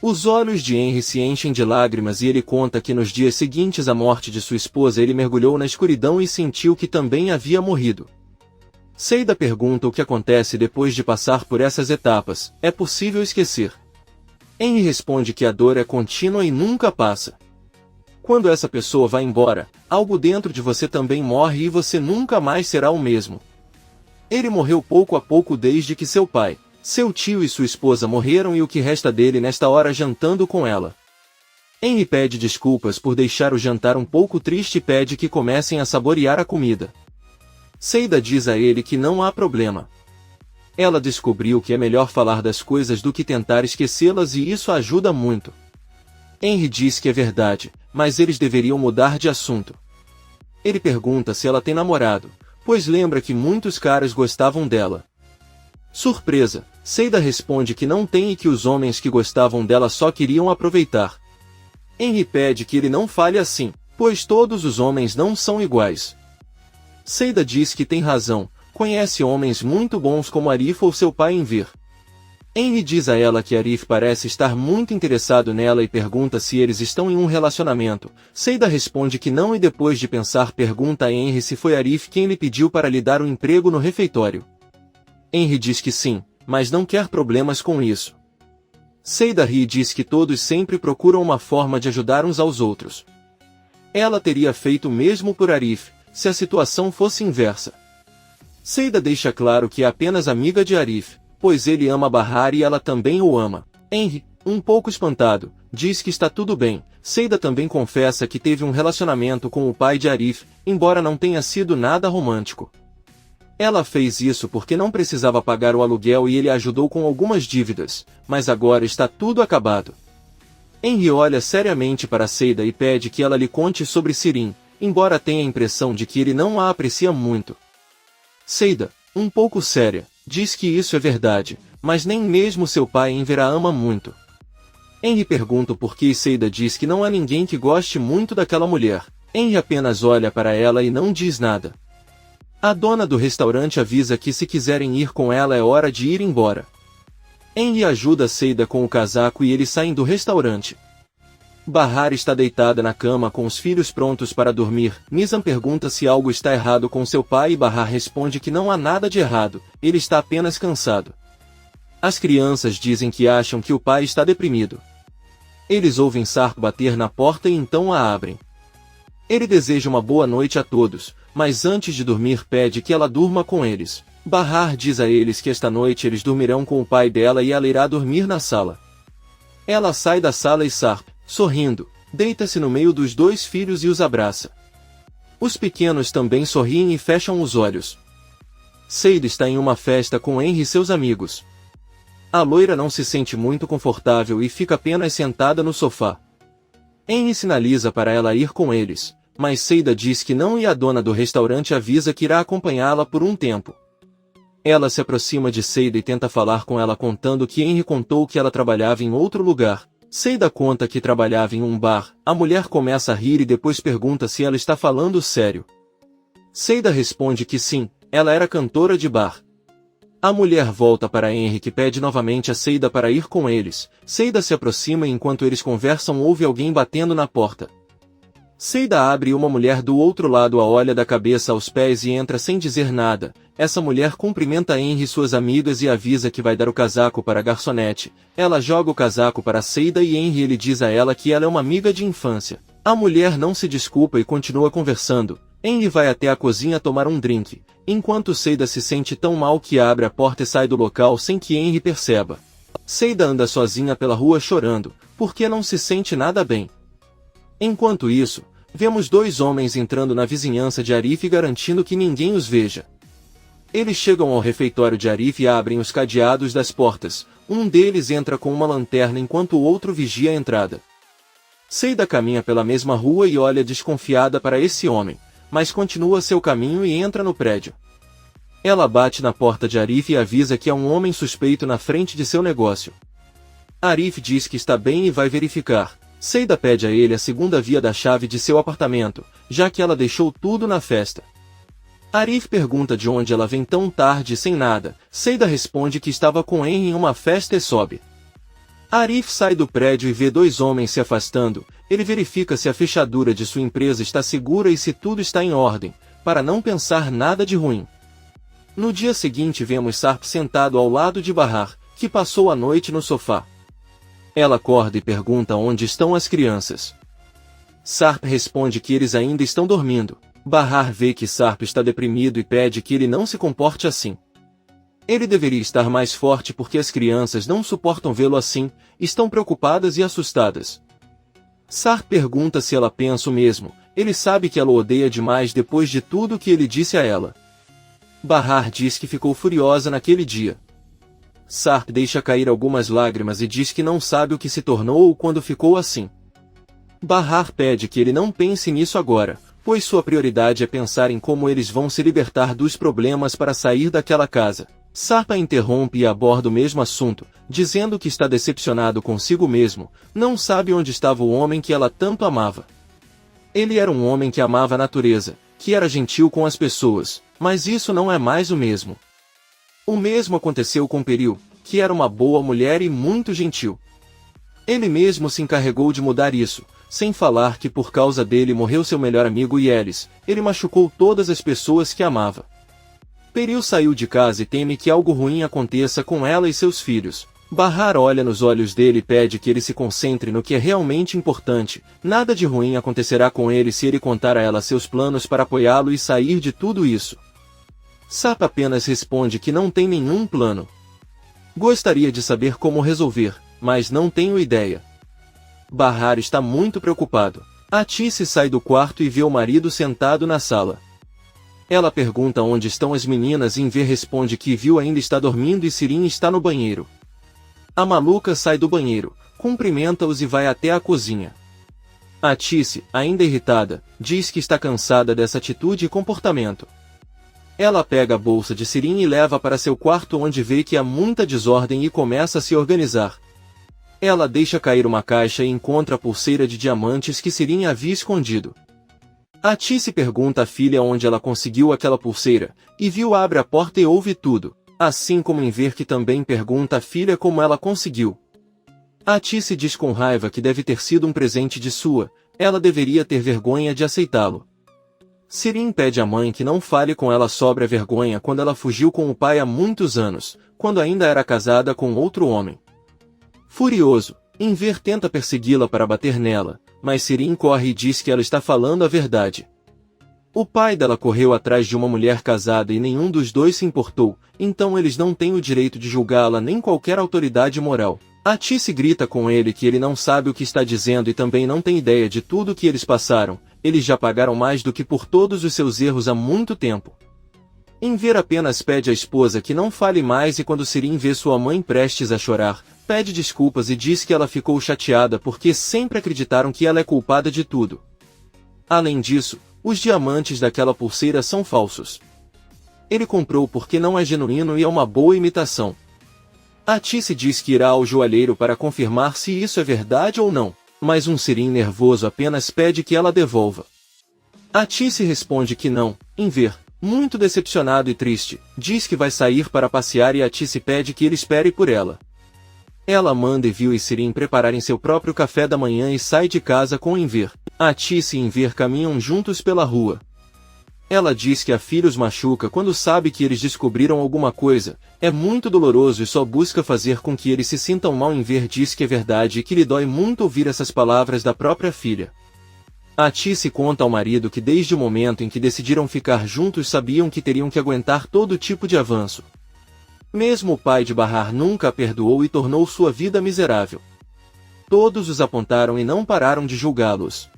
Os olhos de Henry se enchem de lágrimas e ele conta que nos dias seguintes à morte de sua esposa ele mergulhou na escuridão e sentiu que também havia morrido. Seida pergunta o que acontece depois de passar por essas etapas. É possível esquecer? Henry responde que a dor é contínua e nunca passa. Quando essa pessoa vai embora, algo dentro de você também morre e você nunca mais será o mesmo. Ele morreu pouco a pouco desde que seu pai, seu tio e sua esposa morreram e o que resta dele nesta hora jantando com ela. Henry pede desculpas por deixar o jantar um pouco triste e pede que comecem a saborear a comida. Seida diz a ele que não há problema. Ela descobriu que é melhor falar das coisas do que tentar esquecê-las e isso ajuda muito. Henry diz que é verdade, mas eles deveriam mudar de assunto. Ele pergunta se ela tem namorado, pois lembra que muitos caras gostavam dela. Surpresa, Seida responde que não tem e que os homens que gostavam dela só queriam aproveitar. Henry pede que ele não fale assim, pois todos os homens não são iguais. Seida diz que tem razão, conhece homens muito bons como Arif ou seu pai em ver. Henry diz a ela que Arif parece estar muito interessado nela e pergunta se eles estão em um relacionamento. Seida responde que não e depois de pensar pergunta a Henry se foi Arif quem lhe pediu para lhe dar um emprego no refeitório. Henry diz que sim, mas não quer problemas com isso. Seida ri e diz que todos sempre procuram uma forma de ajudar uns aos outros. Ela teria feito o mesmo por Arif, se a situação fosse inversa. Seida deixa claro que é apenas amiga de Arif, pois ele ama Bahar e ela também o ama. Henry, um pouco espantado, diz que está tudo bem. Seida também confessa que teve um relacionamento com o pai de Arif, embora não tenha sido nada romântico. Ela fez isso porque não precisava pagar o aluguel e ele a ajudou com algumas dívidas, mas agora está tudo acabado. Henry olha seriamente para Seida e pede que ela lhe conte sobre Sirin, embora tenha a impressão de que ele não a aprecia muito. Seida, um pouco séria, diz que isso é verdade, mas nem mesmo seu pai Enver a ama muito. Henry pergunta por que Seida diz que não há ninguém que goste muito daquela mulher. Henry apenas olha para ela e não diz nada. A dona do restaurante avisa que se quiserem ir com ela é hora de ir embora. Henry ajuda Seida com o casaco e eles saem do restaurante. Bahar está deitada na cama com os filhos prontos para dormir. Nizam pergunta se algo está errado com seu pai e Bahar responde que não há nada de errado, ele está apenas cansado. As crianças dizem que acham que o pai está deprimido. Eles ouvem Sark bater na porta e então a abrem. Ele deseja uma boa noite a todos, mas antes de dormir pede que ela durma com eles. Bahar diz a eles que esta noite eles dormirão com o pai dela e ela irá dormir na sala. Ela sai da sala e Sark, sorrindo, deita-se no meio dos dois filhos e os abraça. Os pequenos também sorriem e fecham os olhos. Seida está em uma festa com Henry e seus amigos. A loira não se sente muito confortável e fica apenas sentada no sofá. Henry sinaliza para ela ir com eles, mas Seida diz que não e a dona do restaurante avisa que irá acompanhá-la por um tempo. Ela se aproxima de Seida e tenta falar com ela contando que Henry contou que ela trabalhava em outro lugar. Seida conta que trabalhava em um bar, a mulher começa a rir e depois pergunta se ela está falando sério. Seida responde que sim, ela era cantora de bar. A mulher volta para Henry que pede novamente a Seida para ir com eles. Seida se aproxima e enquanto eles conversam ouve alguém batendo na porta. Seida abre e uma mulher do outro lado a olha da cabeça aos pés e entra sem dizer nada. Essa mulher cumprimenta Henry e suas amigas e avisa que vai dar o casaco para a garçonete. Ela joga o casaco para Seida e Henry ele diz a ela que ela é uma amiga de infância. A mulher não se desculpa e continua conversando. Henry vai até a cozinha tomar um drink, enquanto Seida se sente tão mal que abre a porta e sai do local sem que Henry perceba. Seida anda sozinha pela rua chorando, porque não se sente nada bem. Enquanto isso, vemos dois homens entrando na vizinhança de Arif garantindo que ninguém os veja. Eles chegam ao refeitório de Arif e abrem os cadeados das portas. Um deles entra com uma lanterna enquanto o outro vigia a entrada. Seida caminha pela mesma rua e olha desconfiada para esse homem, mas continua seu caminho e entra no prédio. Ela bate na porta de Arif e avisa que há um homem suspeito na frente de seu negócio. Arif diz que está bem e vai verificar. Seida pede a ele a segunda via da chave de seu apartamento, já que ela deixou tudo na festa. Arif pergunta de onde ela vem tão tarde sem nada. Seida responde que estava com Henry em uma festa e sobe. Arif sai do prédio e vê dois homens se afastando. Ele verifica se a fechadura de sua empresa está segura e se tudo está em ordem, para não pensar nada de ruim. No dia seguinte vemos Sarp sentado ao lado de Bahar, que passou a noite no sofá. Ela acorda e pergunta onde estão as crianças. Sarp responde que eles ainda estão dormindo. Bahar vê que Sarp está deprimido e pede que ele não se comporte assim. Ele deveria estar mais forte porque as crianças não suportam vê-lo assim, estão preocupadas e assustadas. Sarp pergunta se ela pensa o mesmo, ele sabe que ela o odeia demais depois de tudo que ele disse a ela. Bahar diz que ficou furiosa naquele dia. Sarp deixa cair algumas lágrimas e diz que não sabe o que se tornou ou quando ficou assim. Bahar pede que ele não pense nisso agora, pois sua prioridade é pensar em como eles vão se libertar dos problemas para sair daquela casa. Sarp a interrompe e aborda o mesmo assunto, dizendo que está decepcionado consigo mesmo, não sabe onde estava o homem que ela tanto amava. Ele era um homem que amava a natureza, que era gentil com as pessoas, mas isso não é mais o mesmo. O mesmo aconteceu com Peril, que era uma boa mulher e muito gentil. Ele mesmo se encarregou de mudar isso, sem falar que por causa dele morreu seu melhor amigo Yelis, ele machucou todas as pessoas que amava. Peril saiu de casa e teme que algo ruim aconteça com ela e seus filhos. Bahar olha nos olhos dele e pede que ele se concentre no que é realmente importante. Nada de ruim acontecerá com ele se ele contar a ela seus planos para apoiá-lo e sair de tudo isso. Sarp apenas responde que não tem nenhum plano. Gostaria de saber como resolver, mas não tenho ideia. Bahar está muito preocupado. Atice sai do quarto e vê o marido sentado na sala. Ela pergunta onde estão as meninas e Enver responde que Viu ainda está dormindo e Sirin está no banheiro. A maluca sai do banheiro, cumprimenta-os e vai até a cozinha. Atice, ainda irritada, diz que está cansada dessa atitude e comportamento. Ela pega a bolsa de Sirin e leva para seu quarto onde vê que há muita desordem e começa a se organizar. Ela deixa cair uma caixa e encontra a pulseira de diamantes que Sirin havia escondido. Atice pergunta à filha onde ela conseguiu aquela pulseira, e Viu abre a porta e ouve tudo, assim como Enver que também pergunta à filha como ela conseguiu. Atice diz com raiva que deve ter sido um presente de sua, ela deveria ter vergonha de aceitá-lo. Sirin pede à mãe que não fale com ela sobre a vergonha quando ela fugiu com o pai há muitos anos, quando ainda era casada com outro homem. Furioso, Enver tenta persegui-la para bater nela, mas Sirin corre e diz que ela está falando a verdade. O pai dela correu atrás de uma mulher casada e nenhum dos dois se importou, então eles não têm o direito de julgá-la nem qualquer autoridade moral. Atice grita com ele que ele não sabe o que está dizendo e também não tem ideia de tudo que eles passaram, eles já pagaram mais do que por todos os seus erros há muito tempo. Enver apenas pede à esposa que não fale mais e quando Sirin vê sua mãe prestes a chorar, pede desculpas e diz que ela ficou chateada porque sempre acreditaram que ela é culpada de tudo. Além disso, os diamantes daquela pulseira são falsos. Ele comprou porque não é genuíno e é uma boa imitação. Atice diz que irá ao joalheiro para confirmar se isso é verdade ou não, mas um Sirin nervoso apenas pede que ela devolva. Atice responde que não. Enver, muito decepcionado e triste, diz que vai sair para passear e Atice pede que ele espere por ela. Ela manda Viu e Sirin prepararem seu próprio café da manhã e sai de casa com Enver. Atice e Enver caminham juntos pela rua. Ela diz que a filha os machuca quando sabe que eles descobriram alguma coisa, é muito doloroso e só busca fazer com que eles se sintam mal. Enver diz que é verdade e que lhe dói muito ouvir essas palavras da própria filha. Atice conta ao marido que desde o momento em que decidiram ficar juntos sabiam que teriam que aguentar todo tipo de avanço. Mesmo o pai de Bahar nunca a perdoou e tornou sua vida miserável. Todos os apontaram e não pararam de julgá-los.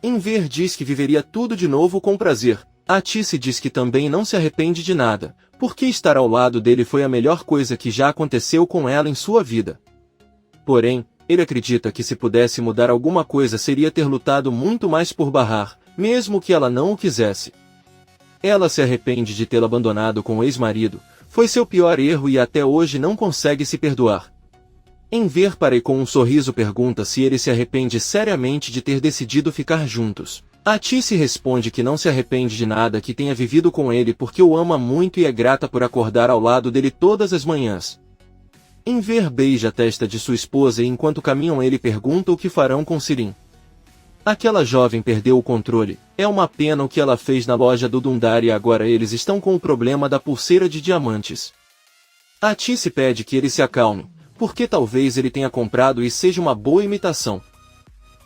Enver diz que viveria tudo de novo com prazer. Atice diz que também não se arrepende de nada, porque estar ao lado dele foi a melhor coisa que já aconteceu com ela em sua vida. Porém, ele acredita que se pudesse mudar alguma coisa seria ter lutado muito mais por Bahar, mesmo que ela não o quisesse. Ela se arrepende de tê-lo abandonado com o ex-marido, foi seu pior erro e até hoje não consegue se perdoar. Enver para e com um sorriso pergunta se ele se arrepende seriamente de ter decidido ficar juntos. Atice responde que não se arrepende de nada que tenha vivido com ele porque o ama muito e é grata por acordar ao lado dele todas as manhãs. Enver beija a testa de sua esposa e enquanto caminham ele pergunta o que farão com Sirin. Aquela jovem perdeu o controle, é uma pena o que ela fez na loja do Dundar e agora eles estão com o problema da pulseira de diamantes. Atice pede que ele se acalme, porque talvez ele tenha comprado e seja uma boa imitação.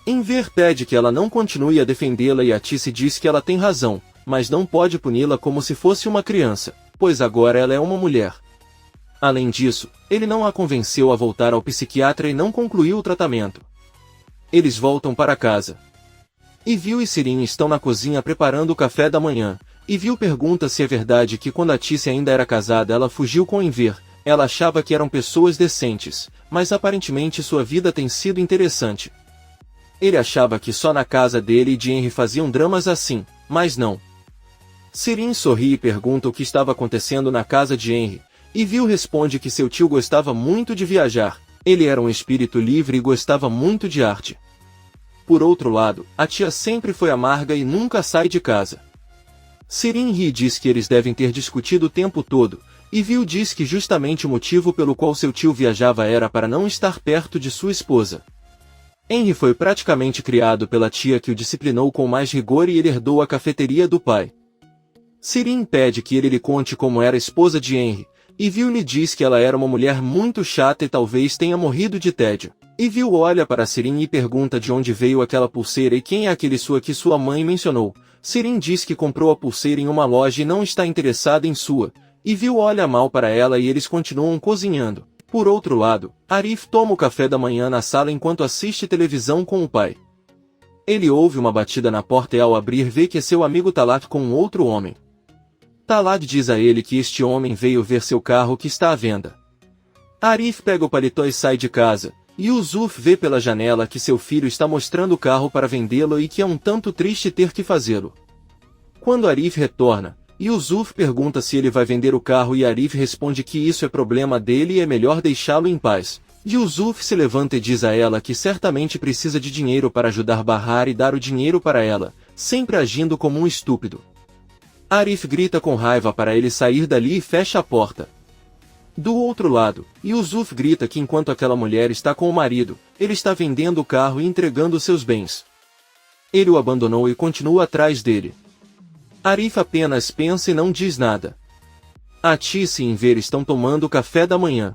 Enver pede que ela não continue a defendê-la e Atice diz que ela tem razão, mas não pode puni-la como se fosse uma criança, pois agora ela é uma mulher. Além disso, ele não a convenceu a voltar ao psiquiatra e não concluiu o tratamento. Eles voltam para casa. Ivil e Sirin estão na cozinha preparando o café da manhã. Ivil pergunta se é verdade que quando Atice ainda era casada ela fugiu com Enver. Ela achava que eram pessoas decentes, mas aparentemente sua vida tem sido interessante. Ele achava que só na casa dele e de Henry faziam dramas assim, mas não. Sirin sorri e pergunta o que estava acontecendo na casa de Henry. Ivil responde que seu tio gostava muito de viajar, ele era um espírito livre e gostava muito de arte. Por outro lado, a tia sempre foi amarga e nunca sai de casa. Sirin ri e diz que eles devem ter discutido o tempo todo, Ivil diz que justamente o motivo pelo qual seu tio viajava era para não estar perto de sua esposa. Henry foi praticamente criado pela tia que o disciplinou com mais rigor e ele herdou a cafeteria do pai. Sirin pede que ele lhe conte como era a esposa de Henry. Ivil lhe diz que ela era uma mulher muito chata e talvez tenha morrido de tédio. Ivil olha para Sirin e pergunta de onde veio aquela pulseira e quem é aquele sua que sua mãe mencionou. Sirin diz que comprou a pulseira em uma loja e não está interessada em sua. Ivil olha mal para ela e eles continuam cozinhando. Por outro lado, Arif toma o café da manhã na sala enquanto assiste televisão com o pai. Ele ouve uma batida na porta e ao abrir vê que é seu amigo Talat com um outro homem. Talat diz a ele que este homem veio ver seu carro que está à venda. Arif pega o paletó e sai de casa, e Yusuf vê pela janela que seu filho está mostrando o carro para vendê-lo e que é um tanto triste ter que fazê-lo. Quando Arif retorna, Yusuf pergunta se ele vai vender o carro e Arif responde que isso é problema dele e é melhor deixá-lo em paz. Yusuf se levanta e diz a ela que certamente precisa de dinheiro para ajudar Bahar e dar o dinheiro para ela, sempre agindo como um estúpido. Arif grita com raiva para ele sair dali e fecha a porta. Do outro lado, Yusuf grita que enquanto aquela mulher está com o marido, ele está vendendo o carro e entregando seus bens. Ele o abandonou e continua atrás dele. Arif apenas pensa e não diz nada. Atice e Enver estão tomando o café da manhã.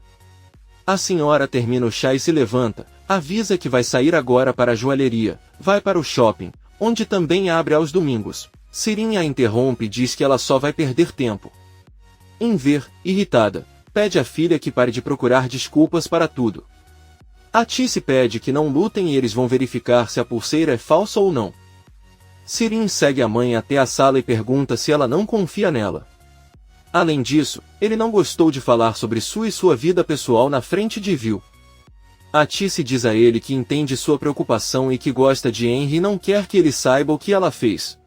A senhora termina o chá e se levanta, avisa que vai sair agora para a joalheria, vai para o shopping, onde também abre aos domingos. Sirin a interrompe e diz que ela só vai perder tempo. Enver, irritada, pede à filha que pare de procurar desculpas para tudo. Atice pede que não lutem e eles vão verificar se a pulseira é falsa ou não. Sirin segue a mãe até a sala e pergunta se ela não confia nela. Além disso, ele não gostou de falar sobre sua vida pessoal na frente de Ivil. Atice diz a ele que entende sua preocupação e que gosta de Henry e não quer que ele saiba o que ela fez.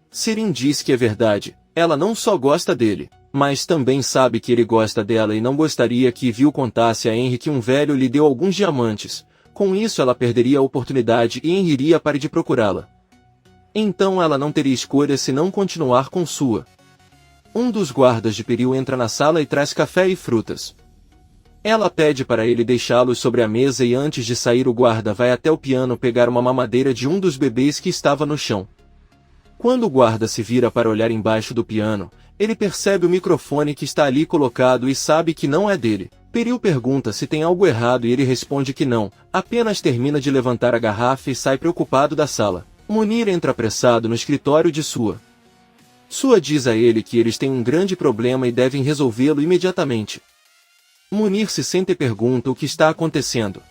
Sirin diz que é verdade, ela não só gosta dele, mas também sabe que ele gosta dela e não gostaria que Ivil contasse a Henry que um velho lhe deu alguns diamantes, com isso ela perderia a oportunidade e Henry iria parar de procurá-la. Então ela não teria escolha senão continuar com sua. Um dos guardas de Peril entra na sala e traz café e frutas. Ela pede para ele deixá-los sobre a mesa e antes de sair o guarda vai até o piano pegar uma mamadeira de um dos bebês que estava no chão. Quando o guarda se vira para olhar embaixo do piano, ele percebe o microfone que está ali colocado e sabe que não é dele. Peril pergunta se tem algo errado e ele responde que não, apenas termina de levantar a garrafa e sai preocupado da sala. Munir entra apressado no escritório de Sua. Sua diz a ele que eles têm um grande problema e devem resolvê-lo imediatamente. Munir se senta e pergunta o que está acontecendo.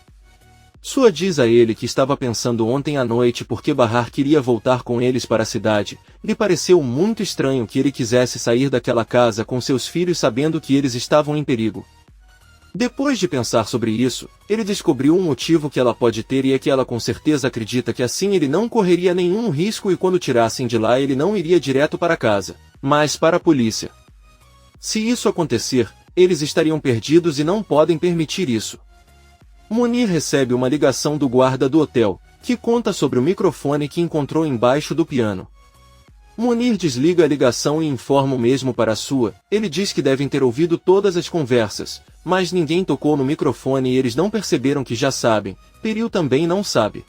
Sua diz a ele que estava pensando ontem à noite porque Bahar queria voltar com eles para a cidade. Lhe pareceu muito estranho que ele quisesse sair daquela casa com seus filhos sabendo que eles estavam em perigo. Depois de pensar sobre isso, ele descobriu um motivo que ela pode ter e é que ela com certeza acredita que assim ele não correria nenhum risco e quando tirassem de lá ele não iria direto para casa, mas para a polícia. Se isso acontecer, eles estariam perdidos e não podem permitir isso. Munir recebe uma ligação do guarda do hotel, que conta sobre o microfone que encontrou embaixo do piano. Munir desliga a ligação e informa o mesmo para Sua, ele diz que devem ter ouvido todas as conversas, mas ninguém tocou no microfone e eles não perceberam que já sabem. Peril também não sabe.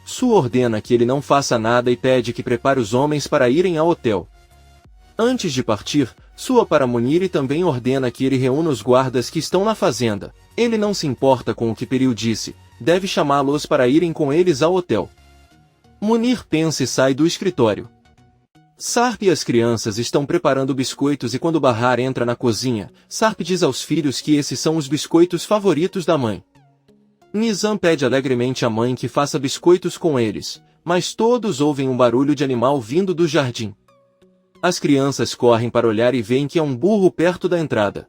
Su ordena que ele não faça nada e pede que prepare os homens para irem ao hotel. Antes de partir, Sua para Munir e também ordena que ele reúna os guardas que estão na fazenda. Ele não se importa com o que Peril disse, deve chamá-los para irem com eles ao hotel. Munir pensa e sai do escritório. Sarp e as crianças estão preparando biscoitos e quando Bahar entra na cozinha, Sarp diz aos filhos que esses são os biscoitos favoritos da mãe. Nizam pede alegremente à mãe que faça biscoitos com eles, mas todos ouvem um barulho de animal vindo do jardim. As crianças correm para olhar e veem que há um burro perto da entrada.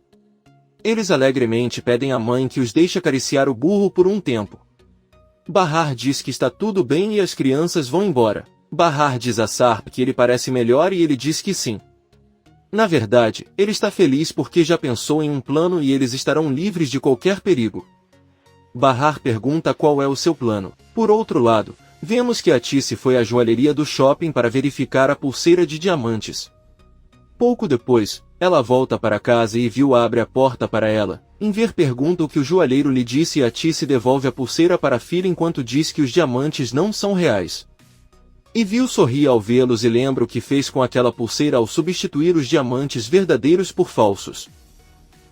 Eles alegremente pedem à mãe que os deixe acariciar o burro por um tempo. Bahar diz que está tudo bem e as crianças vão embora. Bahar diz a Sarp que ele parece melhor e ele diz que sim. Na verdade, ele está feliz porque já pensou em um plano e eles estarão livres de qualquer perigo. Bahar pergunta qual é o seu plano. Por outro lado, vemos que Atice foi à joalheria do shopping para verificar a pulseira de diamantes. Pouco depois, ela volta para casa e Viu abre a porta para ela. Enver pergunta o que o joalheiro lhe disse e Atice devolve a pulseira para a filha enquanto diz que os diamantes não são reais. E Viu sorri ao vê-los e lembra o que fez com aquela pulseira ao substituir os diamantes verdadeiros por falsos.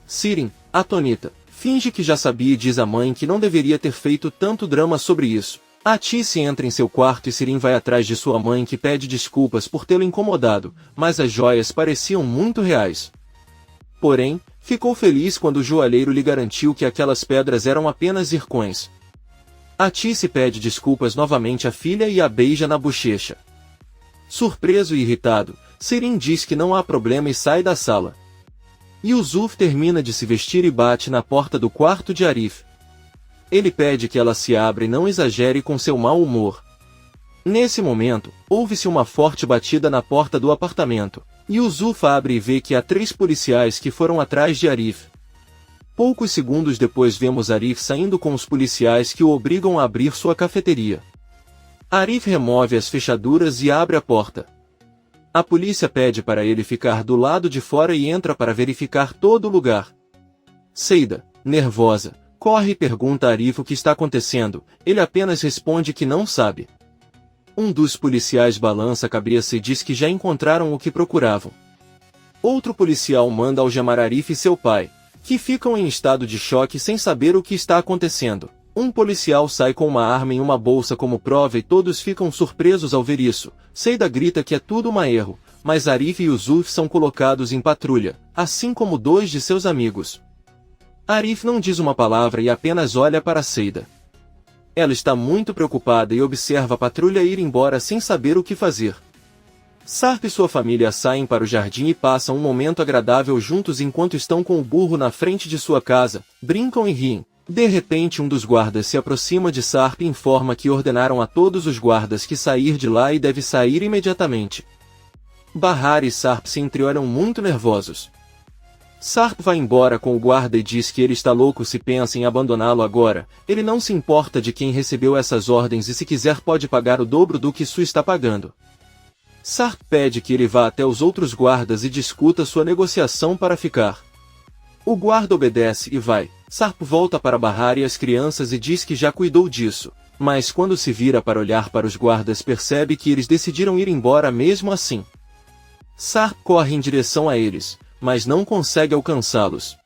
Sirin, atônita, finge que já sabia e diz à mãe que não deveria ter feito tanto drama sobre isso. Atice entra em seu quarto e Sirin vai atrás de sua mãe que pede desculpas por tê-lo incomodado, mas as joias pareciam muito reais. Porém, ficou feliz quando o joalheiro lhe garantiu que aquelas pedras eram apenas zircões. Atice pede desculpas novamente à filha e a beija na bochecha. Surpreso e irritado, Sirin diz que não há problema e sai da sala. Yusuf termina de se vestir e bate na porta do quarto de Arif. Ele pede que ela se abra e não exagere com seu mau humor. Nesse momento, ouve-se uma forte batida na porta do apartamento. Yusuf abre e vê que há 3 policiais que foram atrás de Arif. Poucos segundos depois vemos Arif saindo com os policiais que o obrigam a abrir sua cafeteria. Arif remove as fechaduras e abre a porta. A polícia pede para ele ficar do lado de fora e entra para verificar todo o lugar. Seida, nervosa, corre e pergunta a Arif o que está acontecendo, ele apenas responde que não sabe. Um dos policiais balança a cabeça e diz que já encontraram o que procuravam. Outro policial manda algemar Arif e seu pai, que ficam em estado de choque sem saber o que está acontecendo. Um policial sai com uma arma em uma bolsa como prova e todos ficam surpresos ao ver isso. Seida grita que é tudo um erro, mas Arif e Yusuf são colocados em patrulha, assim como 2 de seus amigos. Arif não diz uma palavra e apenas olha para Seida. Ela está muito preocupada e observa a patrulha ir embora sem saber o que fazer. Sarp e sua família saem para o jardim e passam um momento agradável juntos enquanto estão com o burro na frente de sua casa, brincam e riem. De repente um dos guardas se aproxima de Sarp e informa que ordenaram a todos os guardas que sair de lá e deve sair imediatamente. Bahar e Sarp se entreolham muito nervosos. Sarp vai embora com o guarda e diz que ele está louco se pensa em abandoná-lo agora, ele não se importa de quem recebeu essas ordens e se quiser pode pagar o dobro do que Su está pagando. Sarp pede que ele vá até os outros guardas e discuta sua negociação para ficar. O guarda obedece e vai. Sarp volta para Bahar e as crianças e diz que já cuidou disso, mas quando se vira para olhar para os guardas percebe que eles decidiram ir embora mesmo assim. Sarp corre em direção a eles, mas não consegue alcançá-los.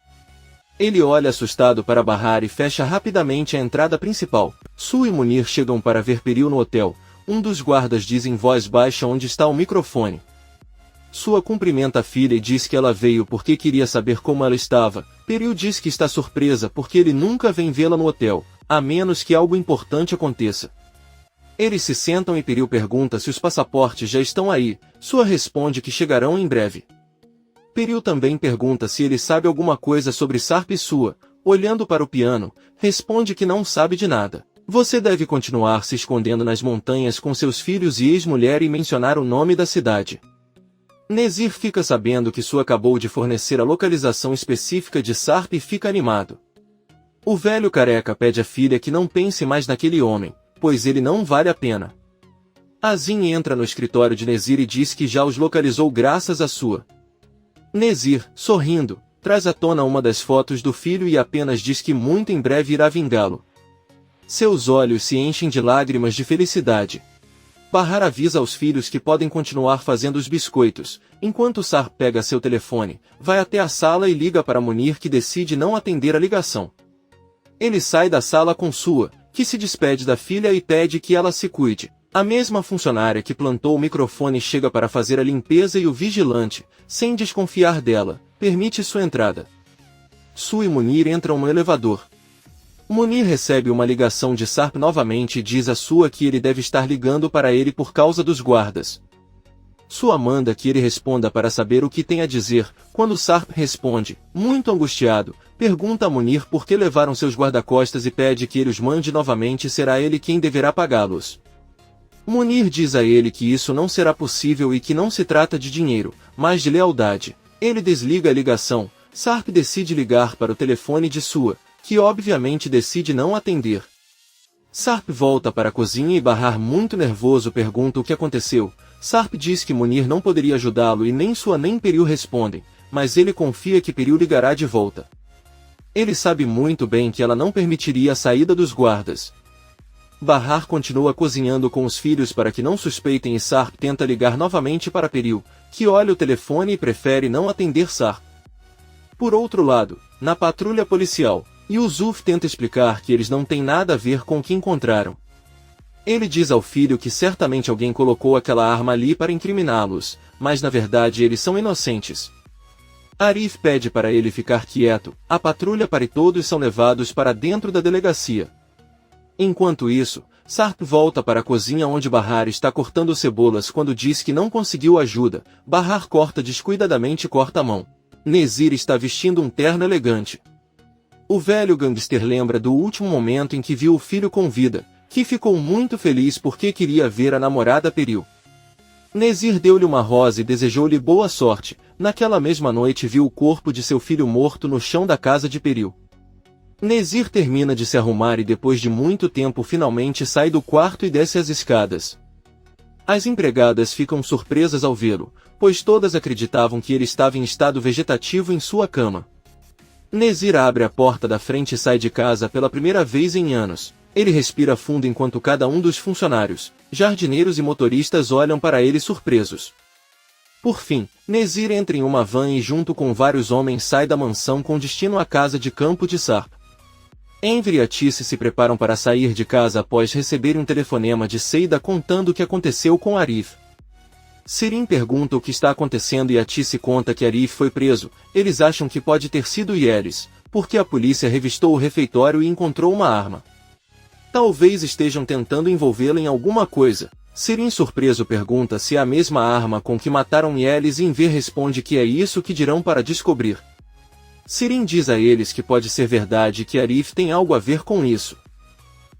Ele olha assustado para Bahar e fecha rapidamente a entrada principal. Su e Munir chegam para ver Peril no hotel. Um dos guardas diz em voz baixa onde está o microfone. Sua cumprimenta a filha e diz que ela veio porque queria saber como ela estava. Peril diz que está surpresa porque ele nunca vem vê-la no hotel, a menos que algo importante aconteça. Eles se sentam e Peril pergunta se os passaportes já estão aí. Sua responde que chegarão em breve. Peril também pergunta se ele sabe alguma coisa sobre Sarp e Sua. Olhando para o piano, responde que não sabe de nada. Você deve continuar se escondendo nas montanhas com seus filhos e ex-mulher e mencionar o nome da cidade. Nezir fica sabendo que Su acabou de fornecer a localização específica de Sarp e fica animado. O velho careca pede à filha que não pense mais naquele homem, pois ele não vale a pena. Azin entra no escritório de Nezir e diz que já os localizou graças a Sua. Nezir, sorrindo, traz à tona uma das fotos do filho e apenas diz que muito em breve irá vingá-lo. Seus olhos se enchem de lágrimas de felicidade. Bahar avisa aos filhos que podem continuar fazendo os biscoitos, enquanto Sarp pega seu telefone, vai até a sala e liga para Munir, que decide não atender a ligação. Ele sai da sala com Sua, que se despede da filha e pede que ela se cuide. A mesma funcionária que plantou o microfone chega para fazer a limpeza e o vigilante, sem desconfiar dela, permite sua entrada. Sua e Munir entram no elevador. Munir recebe uma ligação de Sarp novamente e diz a Sua que ele deve estar ligando para ele por causa dos guardas. Sua manda que ele responda para saber o que tem a dizer. Quando Sarp responde, muito angustiado, pergunta a Munir por que levaram seus guarda-costas e pede que ele os mande novamente, será ele quem deverá pagá-los. Munir diz a ele que isso não será possível e que não se trata de dinheiro, mas de lealdade. Ele desliga a ligação. Sarp decide ligar para o telefone de Sua, que obviamente decide não atender. Sarp volta para a cozinha e Bahar, muito nervoso, pergunta o que aconteceu. Sarp diz que Munir não poderia ajudá-lo e nem Sua nem Peril respondem, mas ele confia que Peril ligará de volta. Ele sabe muito bem que ela não permitiria a saída dos guardas. Bahar continua cozinhando com os filhos para que não suspeitem e Sarp tenta ligar novamente para Peril, que olha o telefone e prefere não atender Sarp. Por outro lado, na patrulha policial, Yusuf tenta explicar que eles não têm nada a ver com o que encontraram. Ele diz ao filho que certamente alguém colocou aquela arma ali para incriminá-los, mas na verdade eles são inocentes. Arif pede para ele ficar quieto, a patrulha para e todos são levados para dentro da delegacia. Enquanto isso, Sarp volta para a cozinha onde Bahar está cortando cebolas quando diz que não conseguiu ajuda. Bahar corta descuidadamente e corta a mão. Nezir está vestindo um terno elegante. O velho gangster lembra do último momento em que viu o filho com vida, que ficou muito feliz porque queria ver a namorada Peril. Nezir deu-lhe uma rosa e desejou-lhe boa sorte. Naquela mesma noite viu o corpo de seu filho morto no chão da casa de Peril. Nezir termina de se arrumar e depois de muito tempo finalmente sai do quarto e desce as escadas. As empregadas ficam surpresas ao vê-lo, pois todas acreditavam que ele estava em estado vegetativo em sua cama. Nezir abre a porta da frente e sai de casa pela primeira vez em anos. Ele respira fundo enquanto cada um dos funcionários, jardineiros e motoristas olham para ele surpresos. Por fim, Nezir entra em uma van e junto com vários homens sai da mansão com destino à casa de campo de Sarp. Enver e Atice se preparam para sair de casa após receberem um telefonema de Seida contando o que aconteceu com Arif. Sirin pergunta o que está acontecendo e Atice conta que Arif foi preso. Eles acham que pode ter sido Yelis, porque a polícia revistou o refeitório e encontrou uma arma. Talvez estejam tentando envolvê-lo em alguma coisa. Sirin, surpreso, pergunta se é a mesma arma com que mataram Yelis e Enver responde que é isso que dirão para descobrir. Sirin diz a eles que pode ser verdade e que Arif tem algo a ver com isso.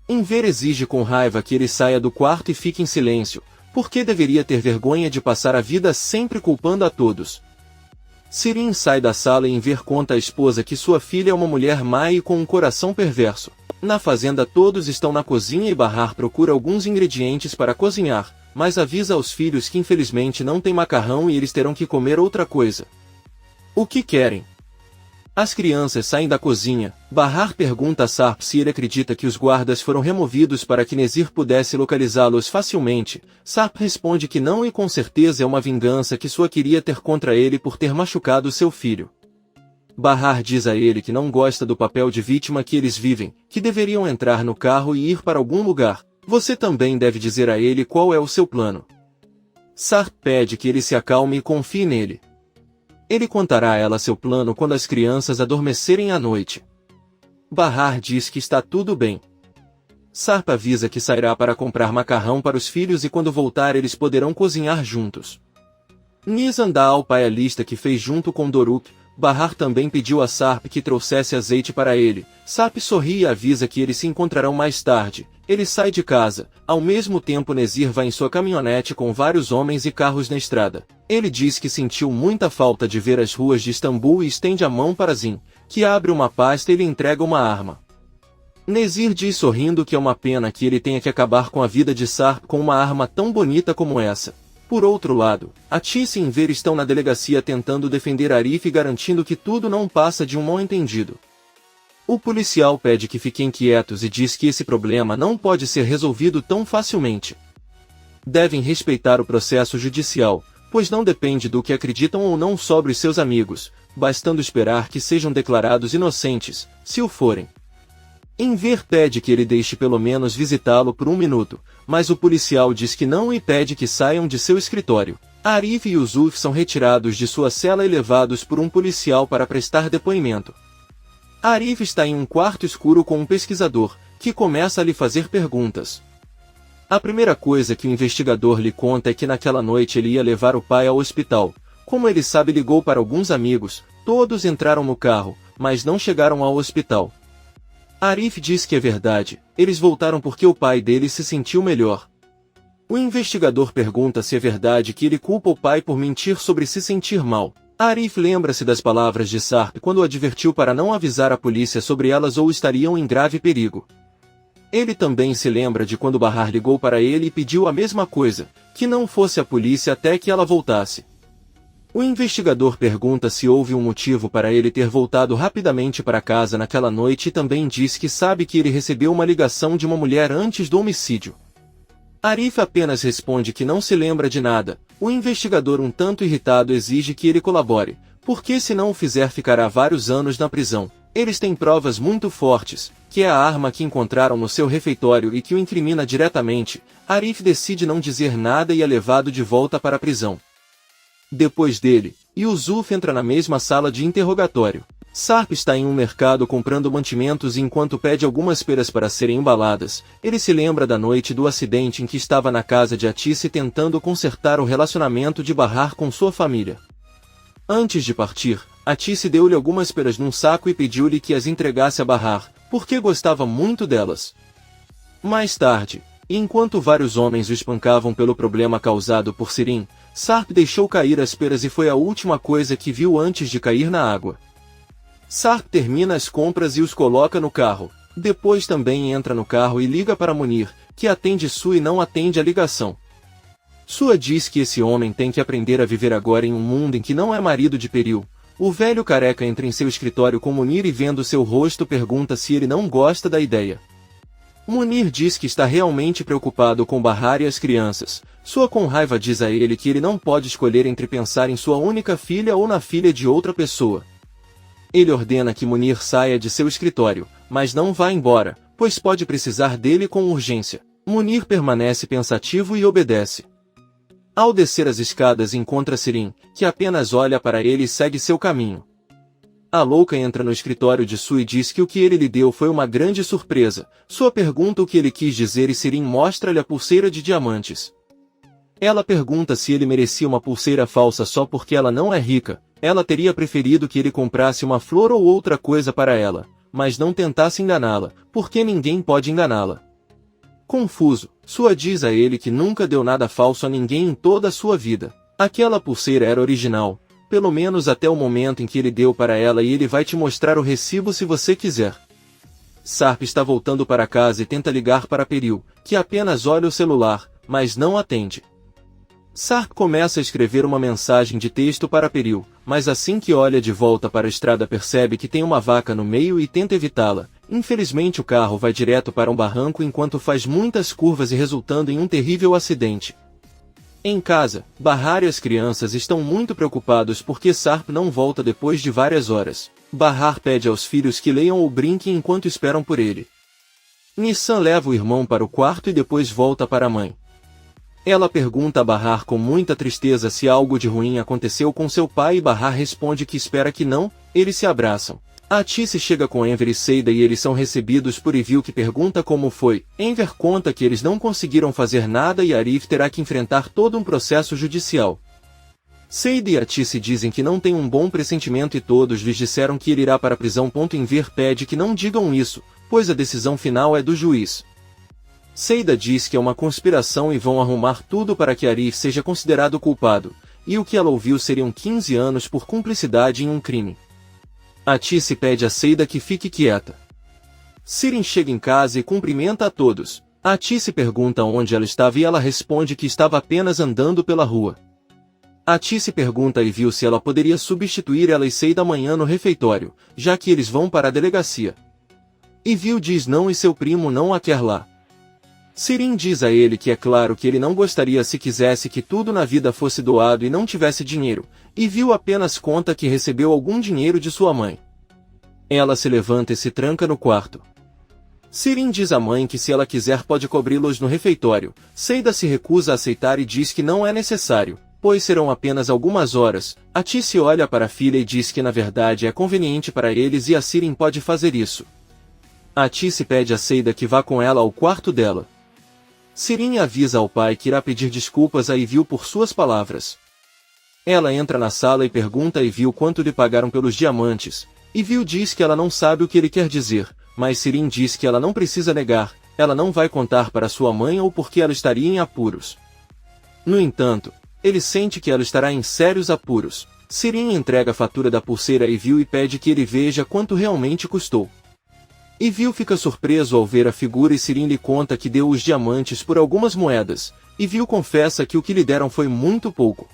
Enver exige com raiva que ele saia do quarto e fique em silêncio, porque deveria ter vergonha de passar a vida sempre culpando a todos. Sirin sai da sala e Enver conta à esposa que sua filha é uma mulher má e com um coração perverso. Na fazenda todos estão na cozinha e Bahar procura alguns ingredientes para cozinhar, mas avisa aos filhos que infelizmente não tem macarrão e eles terão que comer outra coisa. O que querem? As crianças saem da cozinha. Bahar pergunta a Sarp se ele acredita que os guardas foram removidos para que Nezir pudesse localizá-los facilmente. Sarp responde que não e com certeza é uma vingança que Sua queria ter contra ele por ter machucado seu filho. Bahar diz a ele que não gosta do papel de vítima que eles vivem, que deveriam entrar no carro e ir para algum lugar. Você também deve dizer a ele qual é o seu plano. Sarp pede que ele se acalme e confie nele. Ele contará a ela seu plano quando as crianças adormecerem à noite. Bahar diz que está tudo bem. Sarp avisa que sairá para comprar macarrão para os filhos e quando voltar eles poderão cozinhar juntos. Nizam dá ao pai a lista que fez junto com Doruk. Bahar também pediu a Sarp que trouxesse azeite para ele. Sarp sorri e avisa que eles se encontrarão mais tarde. Ele sai de casa. Ao mesmo tempo Nezir vai em sua caminhonete com vários homens e carros na estrada. Ele diz que sentiu muita falta de ver as ruas de Istambul e estende a mão para Zin, que abre uma pasta e lhe entrega uma arma. Nezir diz sorrindo que é uma pena que ele tenha que acabar com a vida de Sarp com uma arma tão bonita como essa. Por outro lado, Atice e Enver estão na delegacia tentando defender Arif e garantindo que tudo não passa de um mal-entendido. O policial pede que fiquem quietos e diz que esse problema não pode ser resolvido tão facilmente. Devem respeitar o processo judicial, pois não depende do que acreditam ou não sobre seus amigos, bastando esperar que sejam declarados inocentes, se o forem. Enver pede que ele deixe pelo menos visitá-lo por 1 minuto, mas o policial diz que não e pede que saiam de seu escritório. Arif e Yusuf são retirados de sua cela e levados por um policial para prestar depoimento. Arif está em um quarto escuro com um pesquisador, que começa a lhe fazer perguntas. A primeira coisa que o investigador lhe conta é que naquela noite ele ia levar o pai ao hospital. Como ele sabe, ligou para alguns amigos, todos entraram no carro, mas não chegaram ao hospital. Arif diz que é verdade, eles voltaram porque o pai dele se sentiu melhor. O investigador pergunta se é verdade que ele culpa o pai por mentir sobre se sentir mal. Arif lembra-se das palavras de Sarp quando o advertiu para não avisar a polícia sobre elas ou estariam em grave perigo. Ele também se lembra de quando Bahar ligou para ele e pediu a mesma coisa, que não fosse a polícia até que ela voltasse. O investigador pergunta se houve um motivo para ele ter voltado rapidamente para casa naquela noite e também diz que sabe que ele recebeu uma ligação de uma mulher antes do homicídio. Arif apenas responde que não se lembra de nada. O investigador, um tanto irritado, exige que ele colabore, porque se não o fizer ficará vários anos na prisão. Eles têm provas muito fortes, que é a arma que encontraram no seu refeitório e que o incrimina diretamente. Arif decide não dizer nada e é levado de volta para a prisão. Depois dele, Yusuf entra na mesma sala de interrogatório. Sarp está em um mercado comprando mantimentos e enquanto pede algumas peras para serem embaladas, ele se lembra da noite do acidente em que estava na casa de Atice tentando consertar o relacionamento de Bahar com sua família. Antes de partir, Atice deu-lhe algumas peras num saco e pediu-lhe que as entregasse a Bahar, porque gostava muito delas. Mais tarde, enquanto vários homens o espancavam pelo problema causado por Sirin, Sarp deixou cair as peras e foi a última coisa que viu antes de cair na água. Sarp termina as compras e os coloca no carro. Depois também entra no carro e liga para Munir, que atende Sue e não atende a ligação. Sue diz que esse homem tem que aprender a viver agora em um mundo em que não é marido de Peril. O velho careca entra em seu escritório com Munir e vendo seu rosto pergunta se ele não gosta da ideia. Munir diz que está realmente preocupado com Bahar e as crianças. Sue com raiva diz a ele que ele não pode escolher entre pensar em sua única filha ou na filha de outra pessoa. Ele ordena que Munir saia de seu escritório, mas não vá embora, pois pode precisar dele com urgência. Munir permanece pensativo e obedece. Ao descer as escadas encontra Sirin, que apenas olha para ele e segue seu caminho. A louca entra no escritório de Sue e diz que o que ele lhe deu foi uma grande surpresa. Sue pergunta o que ele quis dizer e Sirin mostra-lhe a pulseira de diamantes. Ela pergunta se ele merecia uma pulseira falsa só porque ela não é rica. Ela teria preferido que ele comprasse uma flor ou outra coisa para ela, mas não tentasse enganá-la, porque ninguém pode enganá-la. Confuso, Sue diz a ele que nunca deu nada falso a ninguém em toda a sua vida. Aquela pulseira era original, pelo menos até o momento em que ele deu para ela e ele vai te mostrar o recibo se você quiser. Sarp está voltando para casa e tenta ligar para Peril, que apenas olha o celular, mas não atende. Sarp começa a escrever uma mensagem de texto para Peril, mas assim que olha de volta para a estrada percebe que tem uma vaca no meio e tenta evitá-la. Infelizmente o carro vai direto para um barranco enquanto faz muitas curvas e resultando em um terrível acidente. Em casa, Bahar e as crianças estão muito preocupados porque Sarp não volta depois de várias horas. Bahar pede aos filhos que leiam ou brinquem enquanto esperam por ele. Nissan leva o irmão para o quarto e depois volta para a mãe. Ela pergunta a Bahar com muita tristeza se algo de ruim aconteceu com seu pai e Bahar responde que espera que não. Eles se abraçam. Atice chega com Enver e Seida e eles são recebidos por Ivil, que pergunta como foi. Enver conta que eles não conseguiram fazer nada e Arif terá que enfrentar todo um processo judicial. Seida e Atice dizem que não têm um bom pressentimento e todos lhes disseram que ele irá para a prisão. Enver pede que não digam isso, pois a decisão final é do juiz. Seida diz que é uma conspiração e vão arrumar tudo para que Arif seja considerado culpado, e o que ela ouviu seriam 15 anos por cumplicidade em um crime. Atice pede a Seida que fique quieta. Sirin chega em casa e cumprimenta a todos. Atice pergunta onde ela estava e ela responde que estava apenas andando pela rua. Atice pergunta a Evil se ela poderia substituir ela e Seida amanhã no refeitório, já que eles vão para a delegacia. Evil diz não e seu primo não a quer lá. Sirin diz a ele que é claro que ele não gostaria se quisesse que tudo na vida fosse doado e não tivesse dinheiro, Evil apenas conta que recebeu algum dinheiro de sua mãe. Ela se levanta e se tranca no quarto. Sirin diz à mãe que se ela quiser pode cobri-los no refeitório. Seida se recusa a aceitar e diz que não é necessário, pois serão apenas algumas horas. Atice olha para a filha e diz que na verdade é conveniente para eles e a Sirin pode fazer isso. Atice pede a Seida que vá com ela ao quarto dela. Sirin avisa ao pai que irá pedir desculpas a Evil por suas palavras. Ela entra na sala e pergunta a Evil quanto lhe pagaram pelos diamantes. Evil diz que ela não sabe o que ele quer dizer, mas Sirin diz que ela não precisa negar, ela não vai contar para sua mãe ou porque ela estaria em apuros. No entanto, ele sente que ela estará em sérios apuros. Sirin entrega a fatura da pulseira a Evil e pede que ele veja quanto realmente custou. Evil fica surpreso ao ver a figura e Sirin lhe conta que deu os diamantes por algumas moedas. Evil confessa que o que lhe deram foi muito pouco.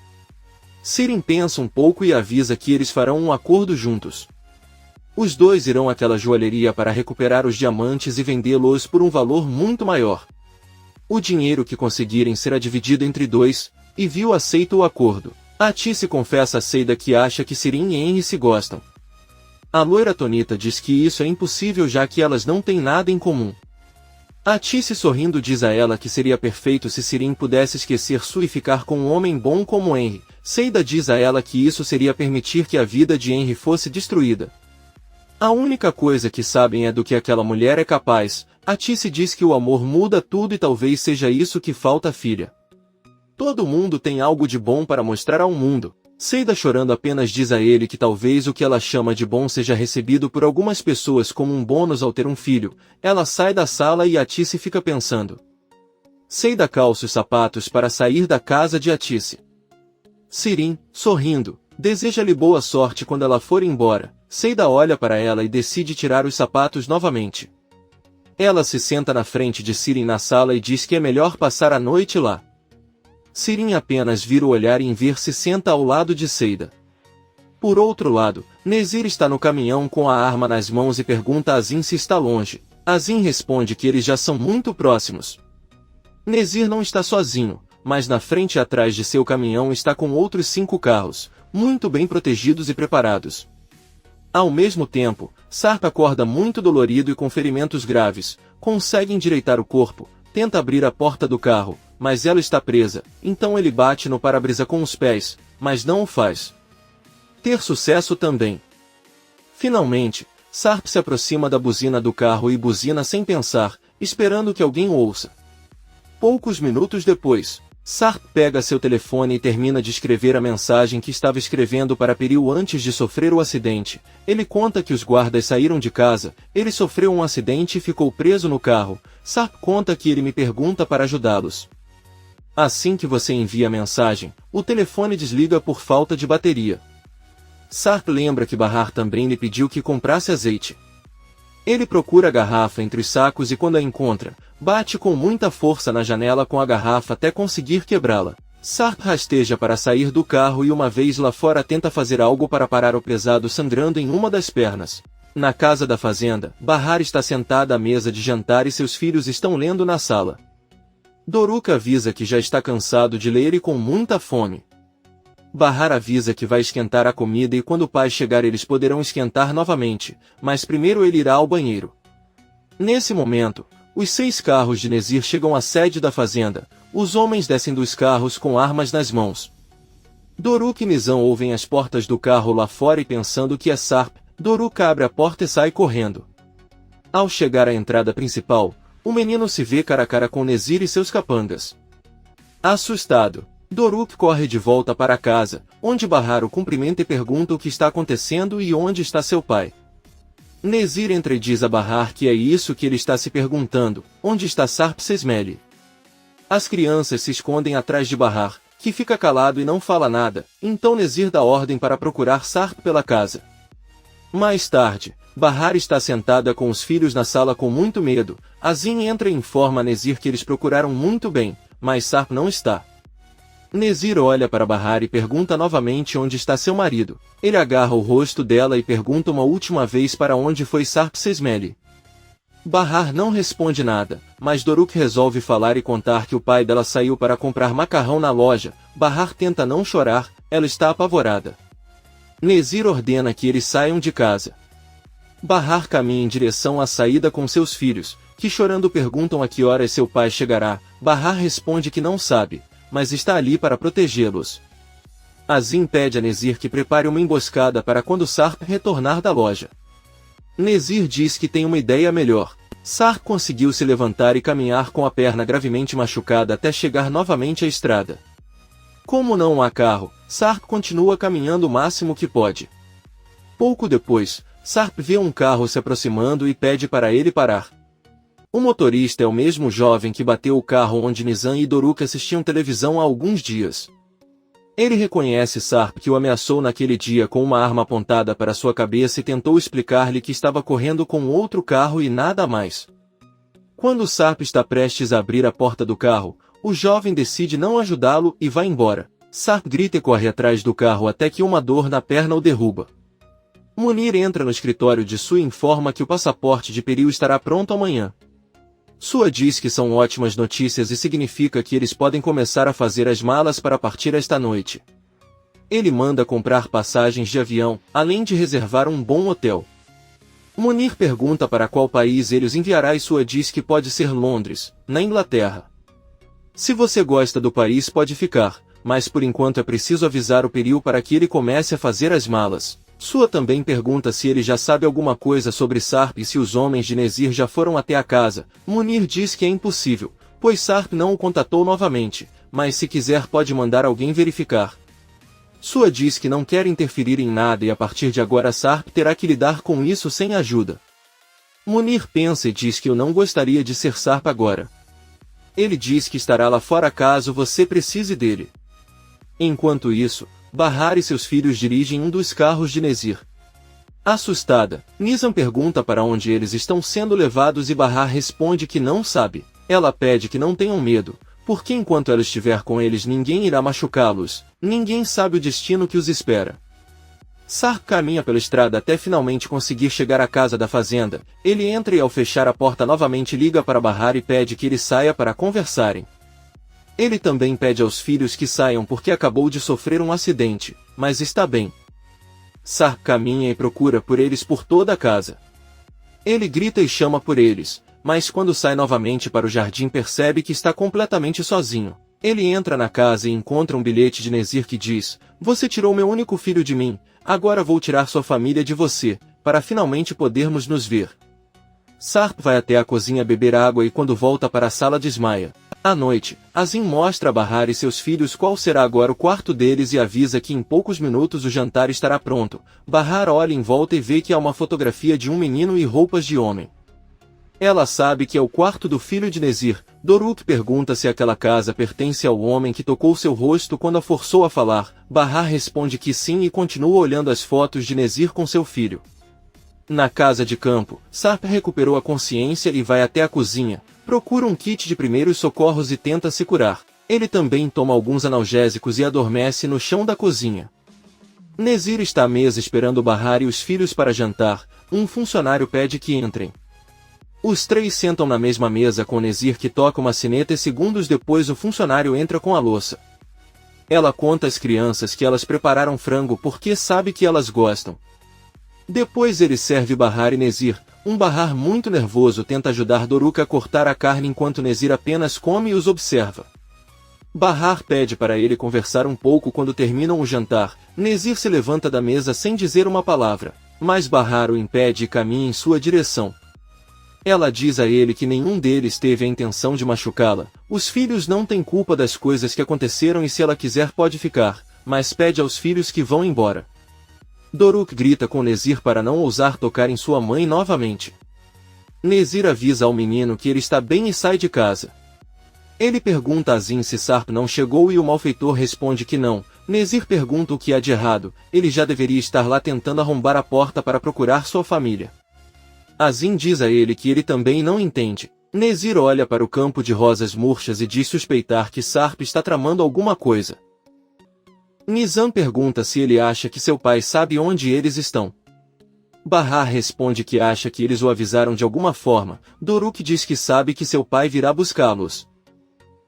Sirin pensa um pouco e avisa que eles farão um acordo juntos. Os dois irão àquela joalheria para recuperar os diamantes e vendê-los por um valor muito maior. O dinheiro que conseguirem será dividido entre dois, e Evil aceita o acordo. Atice confessa a Seida que acha que Sirin e Henry se gostam. A loira Tonita diz que isso é impossível já que elas não têm nada em comum. Atice sorrindo diz a ela que seria perfeito se Sirin pudesse esquecer Su e ficar com um homem bom como Henry. Seida diz a ela que isso seria permitir que a vida de Henry fosse destruída. A única coisa que sabem é do que aquela mulher é capaz. Atice diz que o amor muda tudo e talvez seja isso que falta à filha. Todo mundo tem algo de bom para mostrar ao mundo. Seida chorando apenas diz a ele que talvez o que ela chama de bom seja recebido por algumas pessoas como um bônus ao ter um filho. Ela sai da sala e Atice fica pensando. Seida calça os sapatos para sair da casa de Atice. Sirin, sorrindo, deseja-lhe boa sorte quando ela for embora. Seida olha para ela e decide tirar os sapatos novamente. Ela se senta na frente de Sirin na sala e diz que é melhor passar a noite lá. Sirin apenas vira o olhar e Enver se senta ao lado de Seida. Por outro lado, Nezir está no caminhão com a arma nas mãos e pergunta a Azin se está longe. Azin responde que eles já são muito próximos. Nezir não está sozinho, mas na frente e atrás de seu caminhão está com outros 5 carros, muito bem protegidos e preparados. Ao mesmo tempo, Sarp acorda muito dolorido e com ferimentos graves, consegue endireitar o corpo, tenta abrir a porta do carro, mas ela está presa, então ele bate no para-brisa com os pés, mas não o faz. Ter sucesso também. Finalmente, Sarp se aproxima da buzina do carro e buzina sem pensar, esperando que alguém o ouça. Poucos minutos depois, Sarp pega seu telefone e termina de escrever a mensagem que estava escrevendo para Peril antes de sofrer o acidente. Ele conta que os guardas saíram de casa, ele sofreu um acidente e ficou preso no carro. Sarp conta que ele me pergunta para ajudá-los. Assim que você envia a mensagem, o telefone desliga por falta de bateria. Sarp lembra que Bahar também lhe pediu que comprasse azeite. Ele procura a garrafa entre os sacos e quando a encontra, bate com muita força na janela com a garrafa até conseguir quebrá-la. Sarp rasteja para sair do carro e uma vez lá fora tenta fazer algo para parar o pesado sangrando em uma das pernas. Na casa da fazenda, Bahar está sentada à mesa de jantar e seus filhos estão lendo na sala. Doruk avisa que já está cansado de ler e com muita fome. Bahar avisa que vai esquentar a comida e quando o pai chegar eles poderão esquentar novamente, mas primeiro ele irá ao banheiro. Nesse momento, os 6 carros de Nezir chegam à sede da fazenda. Os homens descem dos carros com armas nas mãos. Doruk e Nizam ouvem as portas do carro lá fora e pensando que é Sarp, Doruk abre a porta e sai correndo. Ao chegar à entrada principal, o menino se vê cara a cara com Nezir e seus capangas. Assustado, Doruk corre de volta para casa, onde Bahar o cumprimenta e pergunta o que está acontecendo e onde está seu pai. Nezir entra e diz a Bahar que é isso que ele está se perguntando, onde está Sarp Sesmele. As crianças se escondem atrás de Bahar, que fica calado e não fala nada, então Nezir dá ordem para procurar Sarp pela casa. Mais tarde, Bahar está sentada com os filhos na sala com muito medo. Azim entra e informa a Nezir que eles procuraram muito bem, mas Sarp não está. Nezir olha para Bahar e pergunta novamente onde está seu marido. Ele agarra o rosto dela e pergunta uma última vez para onde foi Sarp Sesmele. Bahar não responde nada, mas Doruk resolve falar e contar que o pai dela saiu para comprar macarrão na loja. Bahar tenta não chorar, ela está apavorada. Nezir ordena que eles saiam de casa. Bahar caminha em direção à saída com seus filhos, que chorando perguntam a que horas seu pai chegará. Bahar responde que não sabe, mas está ali para protegê-los. Azim pede a Nezir que prepare uma emboscada para quando Sarp retornar da loja. Nezir diz que tem uma ideia melhor. Sarp conseguiu se levantar e caminhar com a perna gravemente machucada até chegar novamente à estrada. Como não há carro, Sarp continua caminhando o máximo que pode. Pouco depois, Sarp vê um carro se aproximando e pede para ele parar. O motorista é o mesmo jovem que bateu o carro onde Nizam e Doruk assistiam televisão há alguns dias. Ele reconhece Sarp que o ameaçou naquele dia com uma arma apontada para sua cabeça e tentou explicar-lhe que estava correndo com outro carro e nada mais. Quando Sarp está prestes a abrir a porta do carro, o jovem decide não ajudá-lo e vai embora. Sarp grita e corre atrás do carro até que uma dor na perna o derruba. Munir entra no escritório de Sue e informa que o passaporte de Peril estará pronto amanhã. Sua diz que são ótimas notícias e significa que eles podem começar a fazer as malas para partir esta noite. Ele manda comprar passagens de avião, além de reservar um bom hotel. Munir pergunta para qual país ele os enviará e Sua diz que pode ser Londres, na Inglaterra. Se você gosta do país pode ficar, mas por enquanto é preciso avisar o Peril para que ele comece a fazer as malas. Sua também pergunta se ele já sabe alguma coisa sobre Sarp e se os homens de Nezir já foram até a casa. Munir diz que é impossível, pois Sarp não o contatou novamente, mas se quiser pode mandar alguém verificar. Sua diz que não quer interferir em nada e a partir de agora Sarp terá que lidar com isso sem ajuda. Munir pensa e diz que eu não gostaria de ser Sarp agora. Ele diz que estará lá fora caso você precise dele. Enquanto isso, Bahar e seus filhos dirigem um dos carros de Nezir. Assustada, Nizam pergunta para onde eles estão sendo levados e Bahar responde que não sabe. Ela pede que não tenham medo, porque enquanto ela estiver com eles ninguém irá machucá-los, ninguém sabe o destino que os espera. Sarp caminha pela estrada até finalmente conseguir chegar à casa da fazenda. Ele entra e ao fechar a porta novamente liga para Bahar e pede que ele saia para conversarem. Ele também pede aos filhos que saiam porque acabou de sofrer um acidente, mas está bem. Sarp caminha e procura por eles por toda a casa. Ele grita e chama por eles, mas quando sai novamente para o jardim percebe que está completamente sozinho. Ele entra na casa e encontra um bilhete de Nezir que diz: "Você tirou meu único filho de mim, agora vou tirar sua família de você, para finalmente podermos nos ver." Sarp vai até a cozinha beber água e quando volta para a sala desmaia. À noite, Azim mostra a Bahar e seus filhos qual será agora o quarto deles e avisa que em poucos minutos o jantar estará pronto. Bahar olha em volta e vê que há uma fotografia de um menino e roupas de homem. Ela sabe que é o quarto do filho de Nezir. Doruk pergunta se aquela casa pertence ao homem que tocou seu rosto quando a forçou a falar. Bahar responde que sim e continua olhando as fotos de Nezir com seu filho. Na casa de campo, Sarp recuperou a consciência e vai até a cozinha, procura um kit de primeiros socorros e tenta se curar. Ele também toma alguns analgésicos e adormece no chão da cozinha. Nezir está à mesa esperando Bahar e os filhos para jantar. Um funcionário pede que entrem. Os três sentam na mesma mesa com Nezir que toca uma sineta e segundos depois o funcionário entra com a louça. Ela conta às crianças que elas prepararam frango porque sabe que elas gostam. Depois ele serve Bahar e Nezir. Bahar muito nervoso tenta ajudar Doruk a cortar a carne enquanto Nezir apenas come e os observa. Bahar pede para ele conversar um pouco quando terminam o jantar. Nezir se levanta da mesa sem dizer uma palavra, mas Bahar o impede e caminha em sua direção. Ela diz a ele que nenhum deles teve a intenção de machucá-la. Os filhos não têm culpa das coisas que aconteceram e se ela quiser pode ficar, mas pede aos filhos que vão embora. Doruk grita com Nezir para não ousar tocar em sua mãe novamente. Nezir avisa ao menino que ele está bem e sai de casa. Ele pergunta a Azim se Sarp não chegou e o malfeitor responde que não. Nezir pergunta o que há de errado, ele já deveria estar lá tentando arrombar a porta para procurar sua família. Azim diz a ele que ele também não entende. Nezir olha para o campo de rosas murchas e diz suspeitar que Sarp está tramando alguma coisa. Nizam pergunta se ele acha que seu pai sabe onde eles estão. Bahar responde que acha que eles o avisaram de alguma forma. Doruk diz que sabe que seu pai virá buscá-los.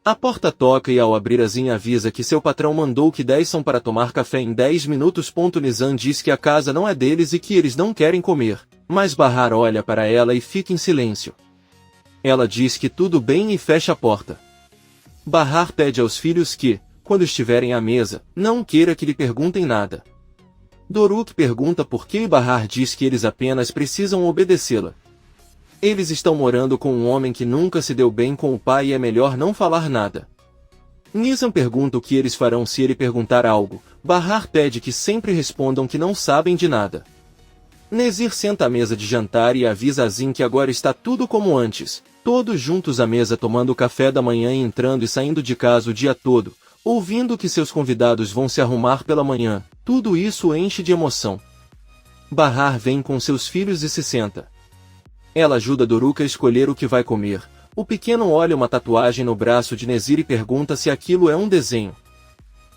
A porta toca e ao abrir Azim avisa que seu patrão mandou que 10 são para tomar café em 10 minutos. Nizam diz que a casa não é deles e que eles não querem comer, mas Bahar olha para ela e fica em silêncio. Ela diz que tudo bem e fecha a porta. Bahar pede aos filhos que, quando estiverem à mesa, não queira que lhe perguntem nada. Doruk pergunta por que e Bahar diz que eles apenas precisam obedecê-la. Eles estão morando com um homem que nunca se deu bem com o pai e é melhor não falar nada. Nizam pergunta o que eles farão se ele perguntar algo. Bahar pede que sempre respondam que não sabem de nada. Nezir senta à mesa de jantar e avisa Azim que agora está tudo como antes, todos juntos à mesa tomando café da manhã e entrando e saindo de casa o dia todo, ouvindo que seus convidados vão se arrumar pela manhã. Tudo isso o enche de emoção. Bahar vem com seus filhos e se senta. Ela ajuda Doruk a escolher o que vai comer. O pequeno olha uma tatuagem no braço de Nezir e pergunta se aquilo é um desenho.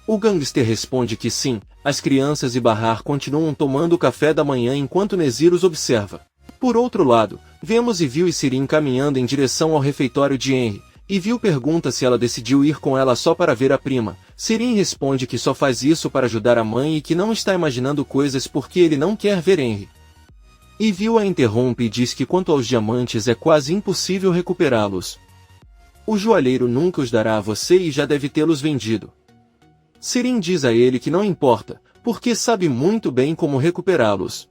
O gangster responde que sim. As crianças e Bahar continuam tomando o café da manhã enquanto Nezir os observa. Por outro lado, vemos Ivil e Sirin caminhando em direção ao refeitório de Henry. Ivil pergunta se ela decidiu ir com ela só para ver a prima. Sirin responde que só faz isso para ajudar a mãe e que não está imaginando coisas porque ele não quer ver Henry. Ivil a interrompe e diz que quanto aos diamantes é quase impossível recuperá-los. O joalheiro nunca os dará a você e já deve tê-los vendido. Sirin diz a ele que não importa, porque sabe muito bem como recuperá-los.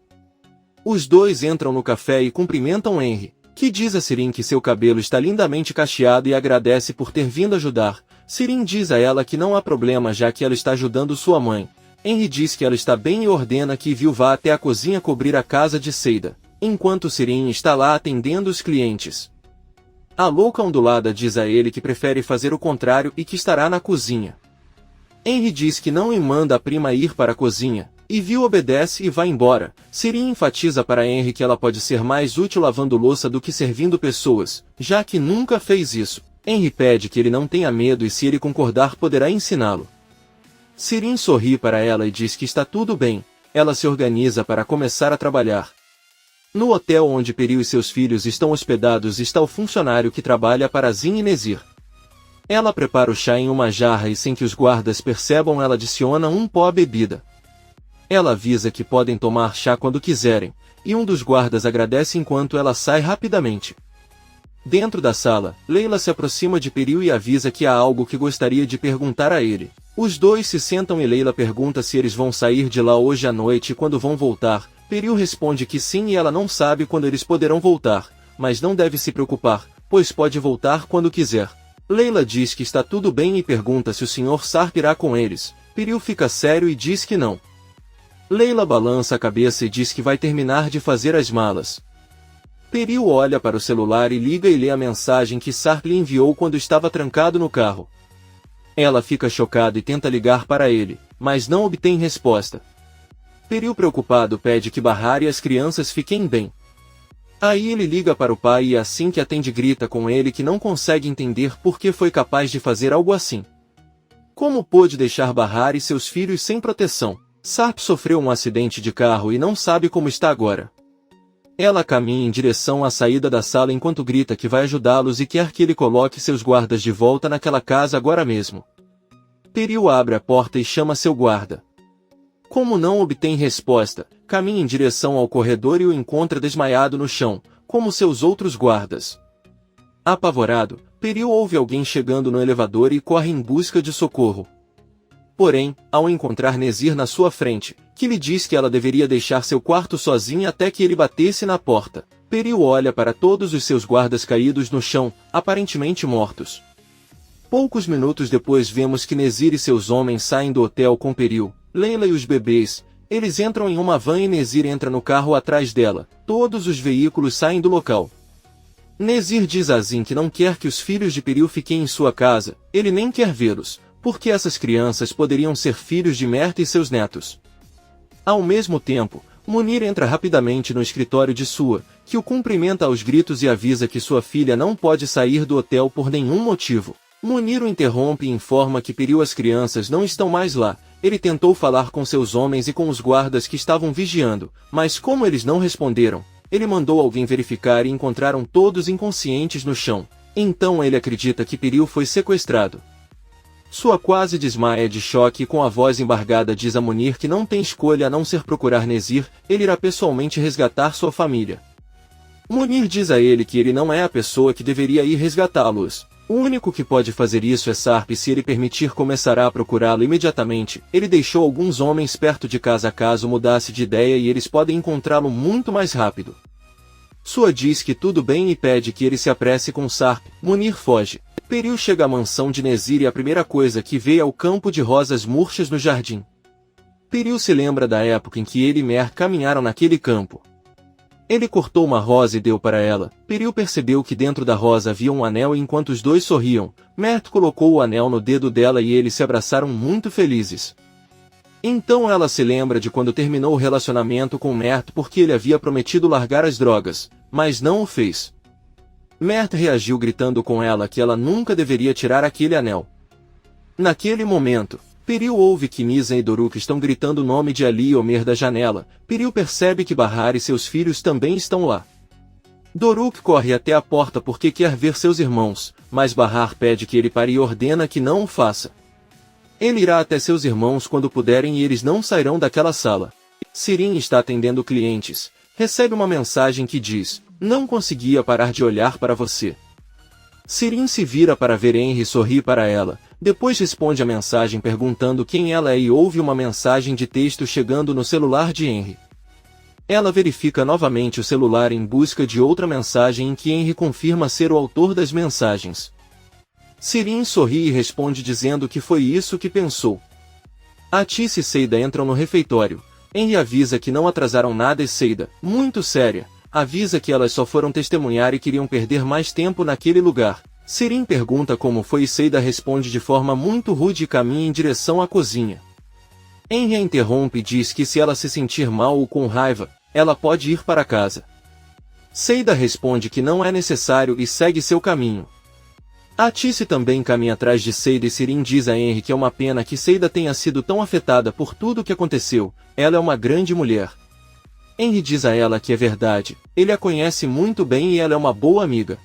Os dois entram no café e cumprimentam Henry, que diz a Sirin que seu cabelo está lindamente cacheado e agradece por ter vindo ajudar. Sirin diz a ela que não há problema já que ela está ajudando sua mãe. Henry diz que ela está bem e ordena que Ivil vá até a cozinha cobrir a casa de Seida, enquanto Sirin está lá atendendo os clientes. A louca ondulada diz a ele que prefere fazer o contrário e que estará na cozinha. Henry diz que não e manda a prima ir para a cozinha. Ivil obedece e vai embora. Sirin enfatiza para Henry que ela pode ser mais útil lavando louça do que servindo pessoas, já que nunca fez isso. Henry pede que ele não tenha medo e se ele concordar poderá ensiná-lo. Sirin sorri para ela e diz que está tudo bem. Ela se organiza para começar a trabalhar. No hotel onde Peril e seus filhos estão hospedados está o funcionário que trabalha para Azim e Nezir. Ela prepara o chá em uma jarra e sem que os guardas percebam ela adiciona um pó à bebida. Ela avisa que podem tomar chá quando quiserem, e um dos guardas agradece enquanto ela sai rapidamente. Dentro da sala, Leila se aproxima de Peril e avisa que há algo que gostaria de perguntar a ele. Os dois se sentam e Leila pergunta se eles vão sair de lá hoje à noite e quando vão voltar. Peril responde que sim e ela não sabe quando eles poderão voltar, mas não deve se preocupar, pois pode voltar quando quiser. Leila diz que está tudo bem e pergunta se o Sr. Sarp irá com eles. Peril fica sério e diz que não. Leila balança a cabeça e diz que vai terminar de fazer as malas. Peril olha para o celular e liga e lê a mensagem que Sarp lhe enviou quando estava trancado no carro. Ela fica chocada e tenta ligar para ele, mas não obtém resposta. Peril preocupado pede que Bahar e as crianças fiquem bem. Aí ele liga para o pai e assim que atende grita com ele que não consegue entender por que foi capaz de fazer algo assim. Como pôde deixar Bahar e seus filhos sem proteção? Sarp sofreu um acidente de carro e não sabe como está agora. Ela caminha em direção à saída da sala enquanto grita que vai ajudá-los e quer que ele coloque seus guardas de volta naquela casa agora mesmo. Peril abre a porta e chama seu guarda. Como não obtém resposta, caminha em direção ao corredor e o encontra desmaiado no chão, como seus outros guardas. Apavorado, Peril ouve alguém chegando no elevador e corre em busca de socorro. Porém, ao encontrar Nezir na sua frente, que lhe diz que ela deveria deixar seu quarto sozinha até que ele batesse na porta, Peril olha para todos os seus guardas caídos no chão, aparentemente mortos. Poucos minutos depois vemos que Nezir e seus homens saem do hotel com Peril, Leila e os bebês. Eles entram em uma van e Nezir entra no carro atrás dela. Todos os veículos saem do local. Nezir diz a Azim que não quer que os filhos de Peril fiquem em sua casa, ele nem quer vê-los, porque essas crianças poderiam ser filhos de Mert e seus netos. Ao mesmo tempo, Munir entra rapidamente no escritório de Sua, que o cumprimenta aos gritos e avisa que sua filha não pode sair do hotel por nenhum motivo. Munir o interrompe e informa que Piriu as crianças não estão mais lá. Ele tentou falar com seus homens e com os guardas que estavam vigiando, mas como eles não responderam, ele mandou alguém verificar e encontraram todos inconscientes no chão. Então ele acredita que Piriu foi sequestrado. Sua quase desmaia de choque e com a voz embargada diz a Munir que não tem escolha a não ser procurar Nezir, ele irá pessoalmente resgatar sua família. Munir diz a ele que ele não é a pessoa que deveria ir resgatá-los. O único que pode fazer isso é Sarp e se ele permitir começará a procurá-lo imediatamente. Ele deixou alguns homens perto de casa caso mudasse de ideia e eles podem encontrá-lo muito mais rápido. Sua diz que tudo bem e pede que ele se apresse com Sarp. Munir foge. Piriu chega à mansão de Nezir e a primeira coisa que vê é o campo de rosas murchas no jardim. Piriu se lembra da época em que ele e Mer caminharam naquele campo. Ele cortou uma rosa e deu para ela. Piriu percebeu que dentro da rosa havia um anel e enquanto os dois sorriam, Mert colocou o anel no dedo dela e eles se abraçaram muito felizes. Então ela se lembra de quando terminou o relacionamento com Mert porque ele havia prometido largar as drogas, mas não o fez. Mert reagiu gritando com ela que ela nunca deveria tirar aquele anel. Naquele momento, Piriu ouve que Nisa e Doruk estão gritando o nome de Ali e Omer da janela. Piriu percebe que Bahar e seus filhos também estão lá. Doruk corre até a porta porque quer ver seus irmãos, mas Bahar pede que ele pare e ordena que não o faça. Ele irá até seus irmãos quando puderem e eles não sairão daquela sala. Sirin está atendendo clientes. Recebe uma mensagem que diz: "Não conseguia parar de olhar para você." Sirin se vira para ver Henry sorrir para ela, depois responde a mensagem perguntando quem ela é e ouve uma mensagem de texto chegando no celular de Henry. Ela verifica novamente o celular em busca de outra mensagem em que Henry confirma ser o autor das mensagens. Sirin sorri e responde dizendo que foi isso que pensou. Atis e Seida entram no refeitório. Henry avisa que não atrasaram nada e Seida, muito séria, avisa que elas só foram testemunhar e queriam perder mais tempo naquele lugar. Sirin pergunta como foi e Seida responde de forma muito rude e caminha em direção à cozinha. Henry a interrompe e diz que se ela se sentir mal ou com raiva, ela pode ir para casa. Seida responde que não é necessário e segue seu caminho. Atis também caminha atrás de Seida e Sirin diz a Henry que é uma pena que Seida tenha sido tão afetada por tudo o que aconteceu, ela é uma grande mulher. Henry diz a ela que é verdade, ele a conhece muito bem e ela é uma boa amiga.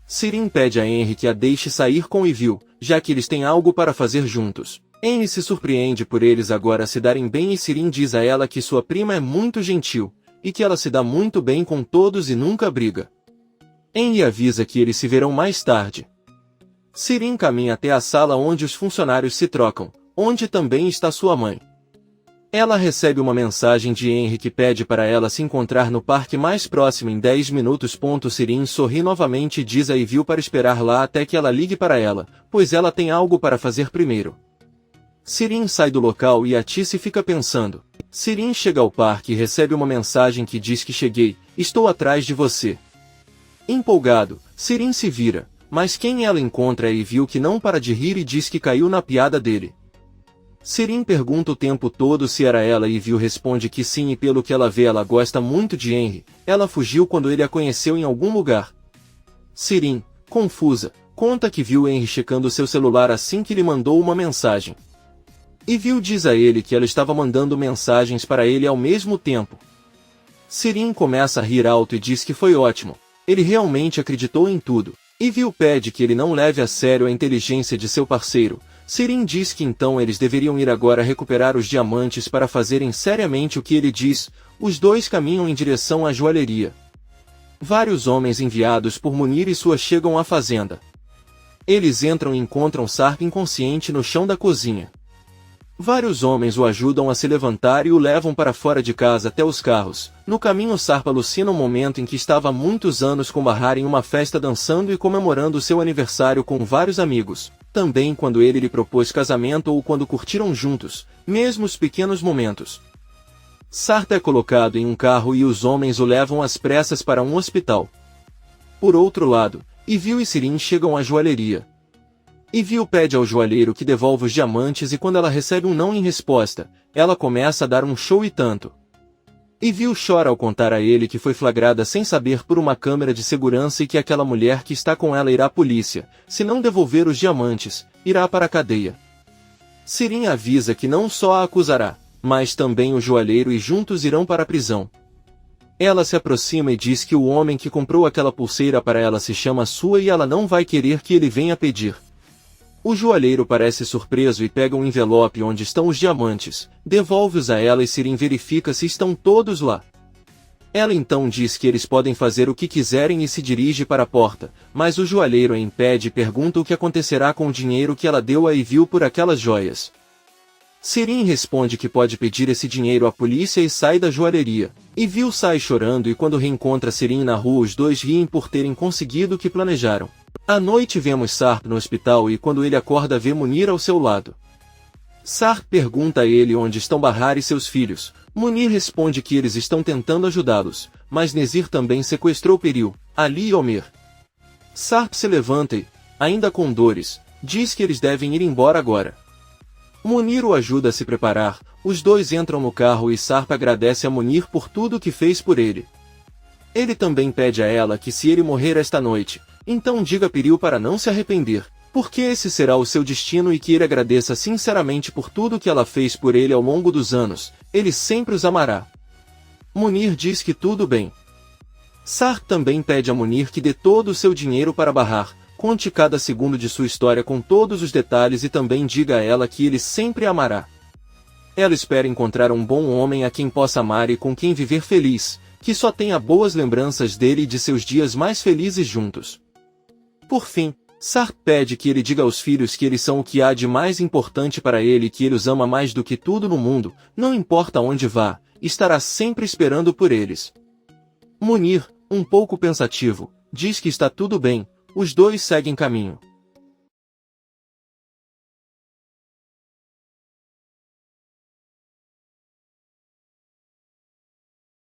Sirin pede a Henry que a deixe sair com Yvil, já que eles têm algo para fazer juntos. Henry se surpreende por eles agora se darem bem e Sirin diz a ela que sua prima é muito gentil, e que ela se dá muito bem com todos e nunca briga. Henry avisa que eles se verão mais tarde. Sirin caminha até a sala onde os funcionários se trocam, onde também está sua mãe. Ela recebe uma mensagem de Henry que pede para ela se encontrar no parque mais próximo em 10 minutos. Sirin sorri novamente e diz a Yvil para esperar lá até que ela ligue para ela, pois ela tem algo para fazer primeiro. Sirin sai do local e Atis fica pensando. Sirin chega ao parque e recebe uma mensagem que diz que cheguei, estou atrás de você. Empolgado, Sirin se vira, mas quem ela encontra é Yvil que não para de rir e diz que caiu na piada dele. Sirin pergunta o tempo todo se era ela e Yvil responde que sim e pelo que ela vê ela gosta muito de Henry, ela fugiu quando ele a conheceu em algum lugar. Sirin, confusa, conta que viu Henry checando seu celular assim que lhe mandou uma mensagem. Yvil diz a ele que ela estava mandando mensagens para ele ao mesmo tempo. Sirin começa a rir alto e diz que foi ótimo, ele realmente acreditou em tudo. Yvil pede que ele não leve a sério a inteligência de seu parceiro. Sirin diz que então eles deveriam ir agora recuperar os diamantes para fazerem seriamente o que ele diz. Os dois caminham em direção à joalheria. Vários homens enviados por Munir e Sua chegam à fazenda. Eles entram e encontram Sarp inconsciente no chão da cozinha. Vários homens o ajudam a se levantar e o levam para fora de casa até os carros. No caminho Sarp alucina um momento em que estava há muitos anos com Bahar em uma festa dançando e comemorando seu aniversário com vários amigos. Também quando ele lhe propôs casamento ou quando curtiram juntos, mesmo os pequenos momentos. Sarp é colocado em um carro e os homens o levam às pressas para um hospital. Por outro lado, Yvil e Sirin chegam à joalheria. Yvil pede ao joalheiro que devolva os diamantes e quando ela recebe um não em resposta, ela começa a dar um show e tanto. Yviu chora ao contar a ele que foi flagrada sem saber por uma câmera de segurança e que aquela mulher que está com ela irá à polícia, se não devolver os diamantes, irá para a cadeia. Sirin avisa que não só a acusará, mas também o joalheiro e juntos irão para a prisão. Ela se aproxima e diz que o homem que comprou aquela pulseira para ela se chama Sua e ela não vai querer que ele venha pedir. O joalheiro parece surpreso e pega um envelope onde estão os diamantes, devolve-os a ela e Sirin verifica se estão todos lá. Ela então diz que eles podem fazer o que quiserem e se dirige para a porta, mas o joalheiro a impede e pergunta o que acontecerá com o dinheiro que ela deu a Yviu por aquelas joias. Sirin responde que pode pedir esse dinheiro à polícia e sai da joalheria. Yviu sai chorando e quando reencontra Sirin na rua os dois riem por terem conseguido o que planejaram. À noite vemos Sarp no hospital e quando ele acorda vê Munir ao seu lado. Sarp pergunta a ele onde estão Bahar e seus filhos. Munir responde que eles estão tentando ajudá-los, mas Nezir também sequestrou Peril, Ali e Omer. Sarp se levanta e, ainda com dores, diz que eles devem ir embora agora. Munir o ajuda a se preparar, os dois entram no carro e Sarp agradece a Munir por tudo o que fez por ele. Ele também pede a ela que se ele morrer esta noite, então diga a Peril para não se arrepender, porque esse será o seu destino e que ele agradeça sinceramente por tudo que ela fez por ele ao longo dos anos, ele sempre os amará. Munir diz que tudo bem. Sarp também pede a Munir que dê todo o seu dinheiro para Bahar, conte cada segundo de sua história com todos os detalhes e também diga a ela que ele sempre a amará. Ela espera encontrar um bom homem a quem possa amar e com quem viver feliz, que só tenha boas lembranças dele e de seus dias mais felizes juntos. Por fim, Sarp pede que ele diga aos filhos que eles são o que há de mais importante para ele e que ele os ama mais do que tudo no mundo, não importa onde vá, estará sempre esperando por eles. Munir, um pouco pensativo, diz que está tudo bem, os dois seguem caminho.